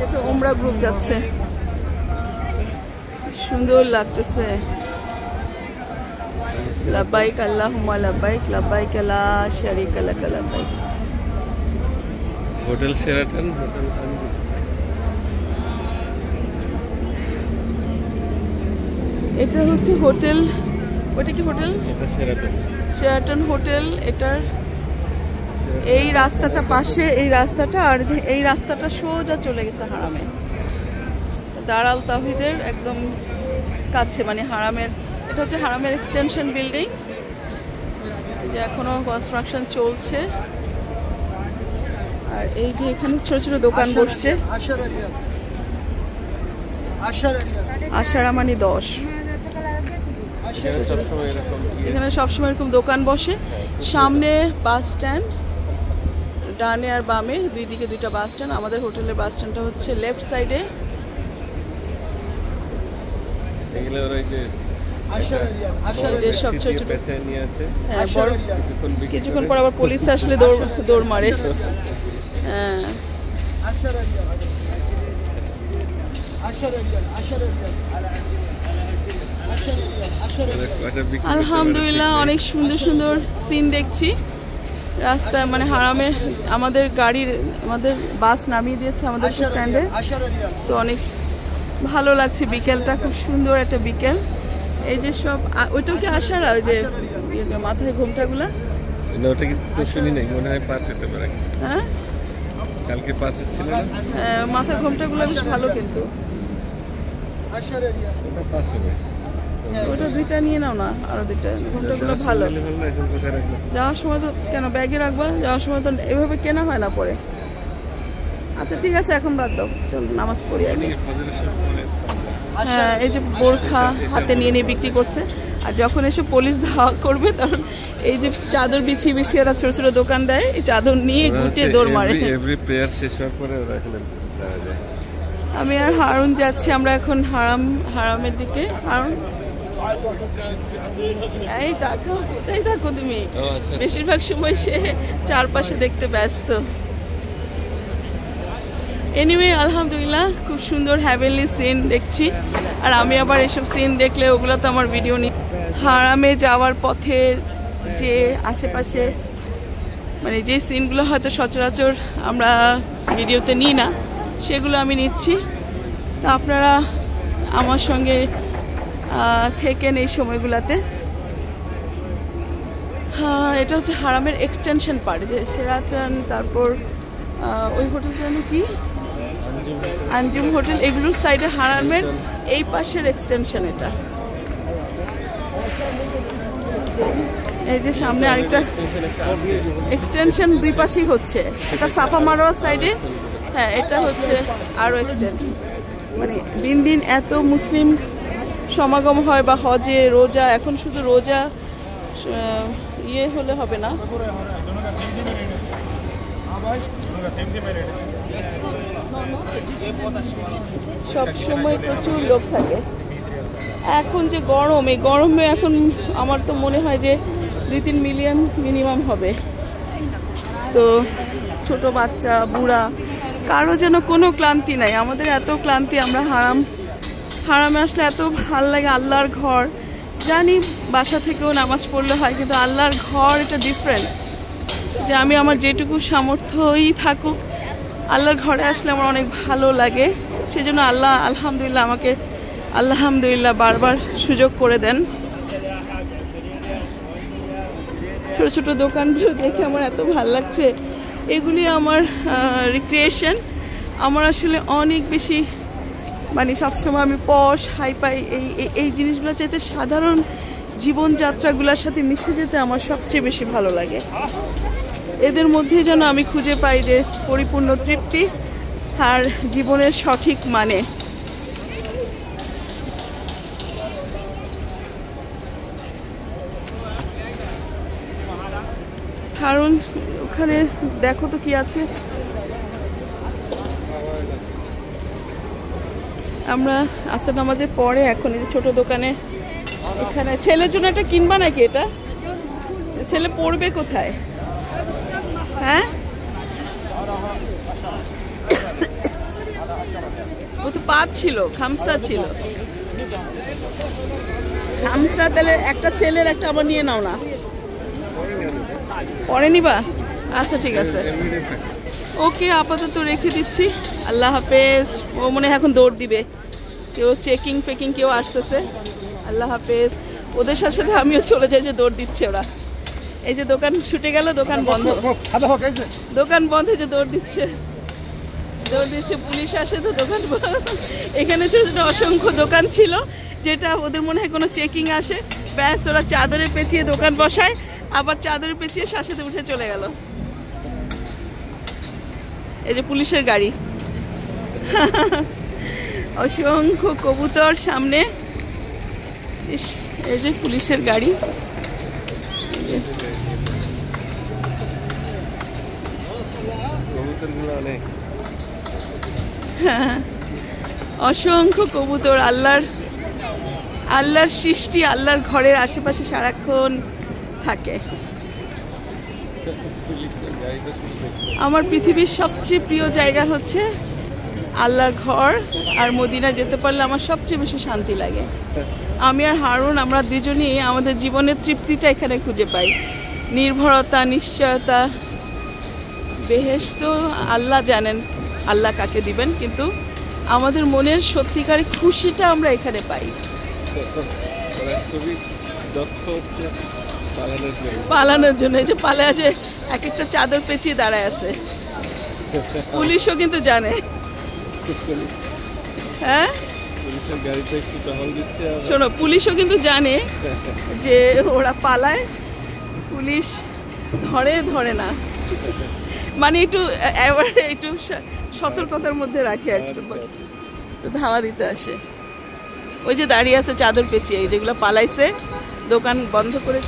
এটা উমরা গ্রুপ যাচ্ছে, সুন্দর লাগতেছে। লাব্বাইক আল্লাহুম্মা লাব্বাইক, লাব্বাইক লা শারীকা লাক লাব্বাইক। হোটেল শেরাটন, হোটেল এটা হচ্ছে হোটেল, ওটা কি হোটেল? এটা শেরাটন, শেরাটন হোটেল। এটার এই রাস্তাটা পাশে, এই রাস্তাটা, আর এই রাস্তাটা সোজা চলে গেছে হারামে, দারাল তাওহীদের একদম কাছে, মানে হারামের। এটা হচ্ছে হারামের এক্সটেনশন বিল্ডিং, যে এখনো কনস্ট্রাকশন চলছে। আর এই যে এখানে ছোট ছোট দোকান বসছে, আশারা মানে 10। এখানে সবসময় এরকম দোকান বসে। সামনে বাস স্ট্যান্ড, ডানে আর বামে দুই দিকে দুইটা বাস স্ট্যান্ড। আমাদের হোটেলের বাস স্ট্যান্ডটা হচ্ছে লেফট সাইডে। সব ছোট ছোট কিছুক্ষণ পর আবার পুলিশ আসলে দৌড় মারে। হ্যাঁ, আলহামদুলিল্লাহ অনেক সুন্দর সুন্দর সিন দেখছি রাস্তায়। মানে হারামে আমাদের বাস নামিয়ে দিয়েছে আমাদের স্ট্যান্ডে, তো অনেক ভালো লাগছে। বিকেলটা খুব সুন্দর একটা বিকেল। এই যে সব, ওইটাও কি আশারা, ওই যে মাথায় ঘোমটাগুলা? ওটা কি তো শুনি নাই, মনে হয় 5 হতে পারে। হ্যাঁ, কালকে 5 ছিল না? হ্যাঁ, মাথায় ঘোমটাগুলো বেশ ভালো, কিন্তু ওটা 5 হবে। ওটা দুইটা নিয়ে নাও না, আরো দুইটা। ঘোমটাগুলো ভালো। যাওয়ার সময় তো কেন ব্যাগে রাখবা? যাওয়ার সময় তো এভাবে কেনা হয় না পরে। আচ্ছা ঠিক আছে, এখন বাদ দাও, চল নামাজ পড়ি আগে। হ্যাঁ, এই যে বোরখা হাতে নিয়ে নিয়ে বিক্রি করছে। আর যখন এসে পুলিশ ধাওয়া করবে, তখন এই যে চাদর বিছিয়ে বিছিয়ে ওরা ছোট ছোট দোকান দেয়, এই চাদর নিয়ে গুটিয়ে দৌড় মারে। আমি আর হারুন যাচ্ছি, আমরা এখন হারামের দিকে। হারুন, এই দেখো, কোথায় থাকো তুমি? বেশিরভাগ সময় সে চারপাশে দেখতে ব্যস্ত। এনিওয়ে, আলহামদুলিল্লাহ খুব সুন্দর হ্যাভেনলি সিন দেখছি। আর আমি আবার এসব সিন দেখলে ওগুলো তো আমার ভিডিও নি। হারামে যাওয়ার পথে যে আশেপাশে, মানে যে সিনগুলো হয়তো সচরাচর আমরা ভিডিওতে নিই না, সেগুলো আমি নিচ্ছি। তা আপনারা আমার সঙ্গে থেকেন এই সময়গুলোতে। হ্যাঁ, এটা হচ্ছে হারামের এক্সটেনশন পার্ট, যে শেরাটন, তারপর ওই হোটেল যেন কি, আঞ্জুম হোটেল, এগুলোর সাইডে হারামের এই পাশের এক্সটেনশন এটা। এই যে সামনে আরেকটা এক্সটেনশন, দুই পাশেই হচ্ছে। এটা সাফা মারোয়া সাইডে, হ্যাঁ, এটা হচ্ছে আরো এক্সটেনশন। মানে দিন দিন এত মুসলিম সমাগম হয়, বা হজে, রোজা, এখন শুধু রোজা ইয়ে হলে হবে না, সব সময় প্রচুর লোক থাকে। এখন যে গরম, এই গরমে এখন আমার তো মনে হয় যে 2-3 মিলিয়ন মিনিমাম হবে। তো ছোট বাচ্চা, বুড়া, কারো যেন কোনো ক্লান্তি নাই। আমাদের এত ক্লান্তি, আমরা হারামে আসলে এত ভাল লাগে। আল্লাহর ঘর, জানি বাসা থেকেও নামাজ পড়লে হয়, কিন্তু আল্লাহর ঘর এটা ডিফারেন্ট। যে আমি আমার যেটুকু সামর্থ্যই থাকুক, আল্লাহর ঘরে আসলে আমার অনেক ভালো লাগে। সেজন্য আল্লাহ আলহামদুলিল্লাহ আমাকে বারবার সুযোগ করে দেন। ছোট ছোট দোকানগুলো দেখে আমার এত ভালো লাগছে। এগুলি আমার রিক্রিয়েশন। আমার আসলে অনেক বেশি, মানে সবসময় আমি পশ হাইপাই এই জিনিসগুলো চাইতে সাধারণ জীবনযাত্রাগুলোর সাথে মিশে যেতে আমার সবচেয়ে বেশি ভালো লাগে। এদের মধ্যে যেন আমি খুঁজে পাই যে পরিপূর্ণ তৃপ্তি আর জীবনের সঠিক মানে। কারণ ওখানে দেখো তো কি আছে। আমরা আসর নামাজের পরে এখন এই যে ছোট দোকানে, এখানে ছেলের জন্য একটা কিনবা নাকি? এটা ছেলে পড়বে কোথায়? হ্যাঁ, ও তো পাঁচ ছিল, খামসা ছিল। খামসা তাহলে একটা ছেলের একটা আবার নিয়ে নাও না, পরে নিবা? আচ্ছা ঠিক আছে, ওকে আপাতত রেখে দিচ্ছি। আল্লাহ হাফেজ। ও মনে হয় এখন দৌড় দিবে, কেউ চেকিং ফেকিং কেউ আসতেছে। আল্লাহ হাফেজ। ওদের সাথে সাথে আমিও চলে যাই, যে দৌড় দিচ্ছে ওরা। এই যে দোকান ছুটে গেল, দোকান বন্ধ, দোকান বন্ধ, যে দৌড় দিচ্ছে, দৌড় দিচ্ছে। পুলিশ আসে তো দোকান এখানে ছোট ছোট অসংখ্য দোকান ছিল, যেটা ওদের মনে হয় কোনো চেকিং আসে, ব্যাস ওরা চাদরে পেঁচিয়ে দোকান বসায়, আবার চাদরে পেঁচিয়ে সাথে উঠে চলে গেল। এই যে পুলিশের গাড়ি, অসংখ্য কবুতর সামনে। এই যে পুলিশের গাড়ি, অসংখ্য কবুতর। আল্লাহর সৃষ্টি, আল্লাহর ঘরের আশেপাশে সারাক্ষণ থাকে। আমার পৃথিবীর সবচেয়ে প্রিয় জায়গা হচ্ছে আল্লাহর ঘর, আর মদিনা যেতে পারলে আমার সবচেয়ে বেশি শান্তি লাগে। আমি আর হারুন, আমরা দুজনেই আমাদের জীবনের তৃপ্তিটা এখানে খুঁজে পাই। নির্ভরতা, নিশ্চয়তা, বেহেশত আল্লাহ জানেন আল্লাহ কাকে দিবেন, কিন্তু আমাদের মনের সত্যিকারের খুশিটা আমরা এখানে পাই। পালানোর জন্য, এই যে পালায় যে এক একটা চাদর পেঁচিয়ে দাঁড়ায় আছে। পুলিশও কিন্তু জানে, হ্যাঁ শোনো, পুলিশও কিন্তু জানে যে ওরা পালায়, পুলিশ ধরে না, মানে একটু সতর্কতার মধ্যে রাখে আর কি, ধাওয়া দিতে আসে। ওই যে দাঁড়িয়ে আছে চাদর পেঁচিয়ে, যেগুলো পালাইছে, দোকান বন্ধ করে